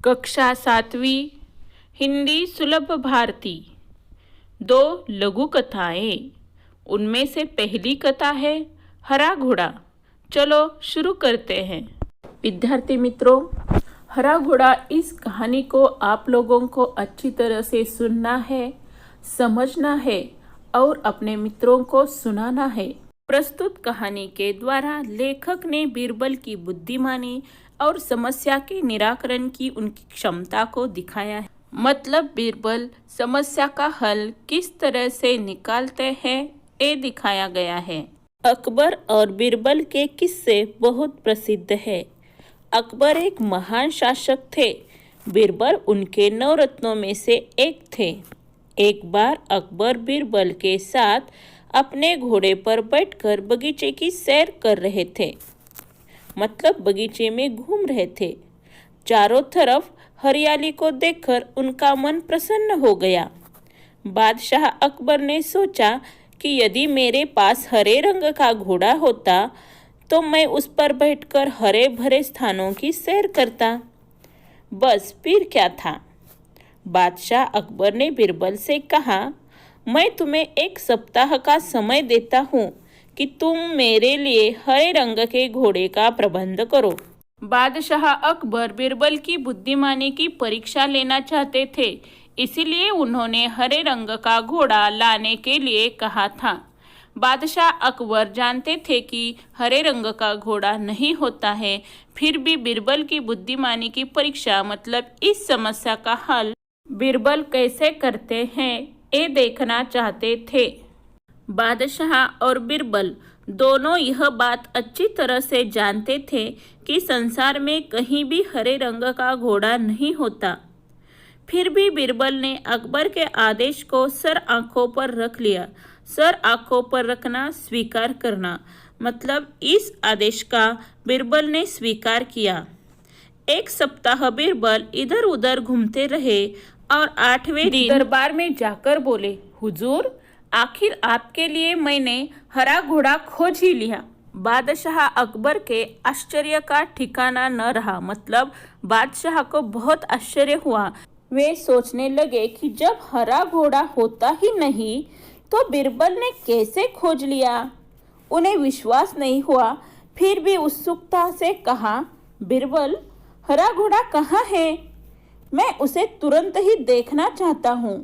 कक्षा 7वीं हिंदी सुलभ भारती। 2 लघु कथाएं। उनमें से पहली कथा है हरा घोड़ा। चलो शुरू करते हैं। विद्यार्थी मित्रों, हरा घोड़ा इस कहानी को आप लोगों को अच्छी तरह से सुनना है, समझना है और अपने मित्रों को सुनाना है। प्रस्तुत कहानी के द्वारा लेखक ने बीरबल की बुद्धिमानी और समस्या के निराकरण की उनकी क्षमता को दिखाया है। मतलब बीरबल समस्या का हल किस तरह से निकालते हैं ये दिखाया गया है। अकबर और बीरबल के किस्से बहुत प्रसिद्ध है। अकबर एक महान शासक थे। बीरबल उनके 9 रत्नों में से एक थे। एक बार अकबर बीरबल के साथ अपने घोड़े पर बैठकर बगीचे की सैर कर रहे थे। मतलब बगीचे में घूम रहे थे। चारों तरफ हरियाली को देखकर उनका मन प्रसन्न हो गया। बादशाह अकबर ने सोचा कि यदि मेरे पास हरे रंग का घोड़ा होता तो मैं उस पर बैठकर हरे भरे स्थानों की सैर करता। बस फिर क्या था। बादशाह अकबर ने बीरबल से कहा, मैं तुम्हें 1 सप्ताह का समय देता हूँ कि तुम मेरे लिए हरे रंग के घोड़े का प्रबंध करो। बादशाह अकबर बीरबल की बुद्धिमानी की परीक्षा लेना चाहते थे, इसीलिए उन्होंने हरे रंग का घोड़ा लाने के लिए कहा था। बादशाह अकबर जानते थे कि हरे रंग का घोड़ा नहीं होता है, फिर भी बीरबल की बुद्धिमानी की परीक्षा मतलब इस समस्या का हल बीरबल कैसे करते हैं ये देखना चाहते थे। बादशाह और बीरबल दोनों यह बात अच्छी तरह से जानते थे कि संसार में कहीं भी हरे रंग का घोड़ा नहीं होता। फिर भी बीरबल ने अकबर के आदेश को सर आंखों पर रख लिया। सर आंखों पर रखना, स्वीकार करना, मतलब इस आदेश का बीरबल ने स्वीकार किया। 1 सप्ताह बीरबल इधर उधर घूमते रहे और 8वें दिन दरबार में जाकर बोले, हुजूर, आखिर आपके लिए मैंने हरा घोड़ा खोज ही लिया। बादशाह अकबर के आश्चर्य का ठिकाना न रहा। मतलब बादशाह को बहुत आश्चर्य हुआ। वे सोचने लगे कि जब हरा घोड़ा होता ही नहीं तो बीरबल ने कैसे खोज लिया। उन्हें विश्वास नहीं हुआ। फिर भी उत्सुकता से कहा, बीरबल, हरा घोड़ा कहाँ है? मैं उसे तुरंत ही देखना चाहता हूँ।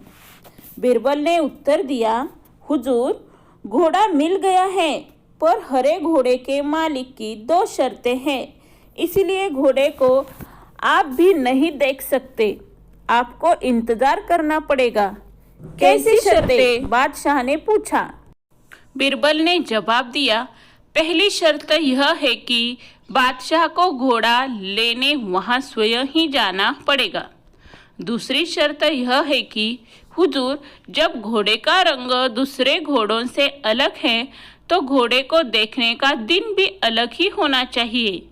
बीरबल ने उत्तर दिया, हुजूर, घोड़ा मिल गया है, पर हरे घोड़े के मालिक की 2 शर्तें हैं, इसलिए घोड़े को आप भी नहीं देख सकते। आपको इंतजार करना पड़ेगा। कैसी शर्तें? बादशाह ने पूछा। बीरबल ने जवाब दिया, पहली शर्त यह है कि बादशाह को घोड़ा लेने वहां स्वयं ही जाना पड़ेगा। दूसरी शर्त यह है कि हुजूर, जब घोड़े का रंग दूसरे घोड़ों से अलग है तो घोड़े को देखने का दिन भी अलग ही होना चाहिए।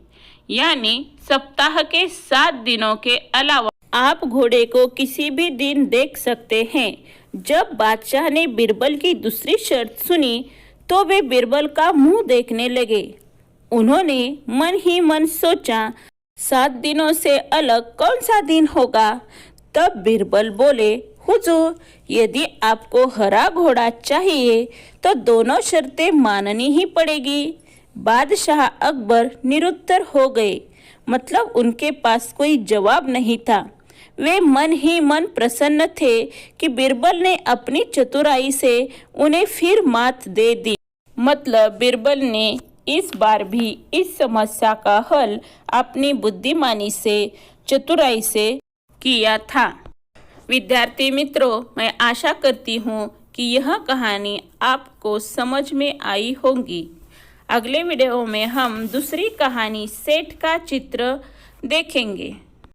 यानी सप्ताह के 7 दिनों के अलावा आप घोड़े को किसी भी दिन देख सकते हैं। जब बादशाह ने बीरबल की दूसरी शर्त सुनी तो वे बीरबल का मुंह देखने लगे। उन्होंने मन ही मन सोचा, 7 दिनों से अलग कौन सा दिन होगा? तब बीरबल बोले, हुजूर, यदि आपको हरा घोड़ा चाहिए तो दोनों शर्तें माननी ही पड़ेगी। बादशाह अकबर निरुत्तर हो गए। मतलब उनके पास कोई जवाब नहीं था। वे मन ही मन प्रसन्न थे कि बीरबल ने अपनी चतुराई से उन्हें फिर मात दे दी। मतलब बीरबल ने इस बार भी इस समस्या का हल अपनी बुद्धिमानी से, चतुराई से किया था। विद्यार्थी मित्रों, मैं आशा करती हूँ कि यह कहानी आपको समझ में आई होगी। अगले वीडियो में हम दूसरी कहानी सेठ का चित्र देखेंगे।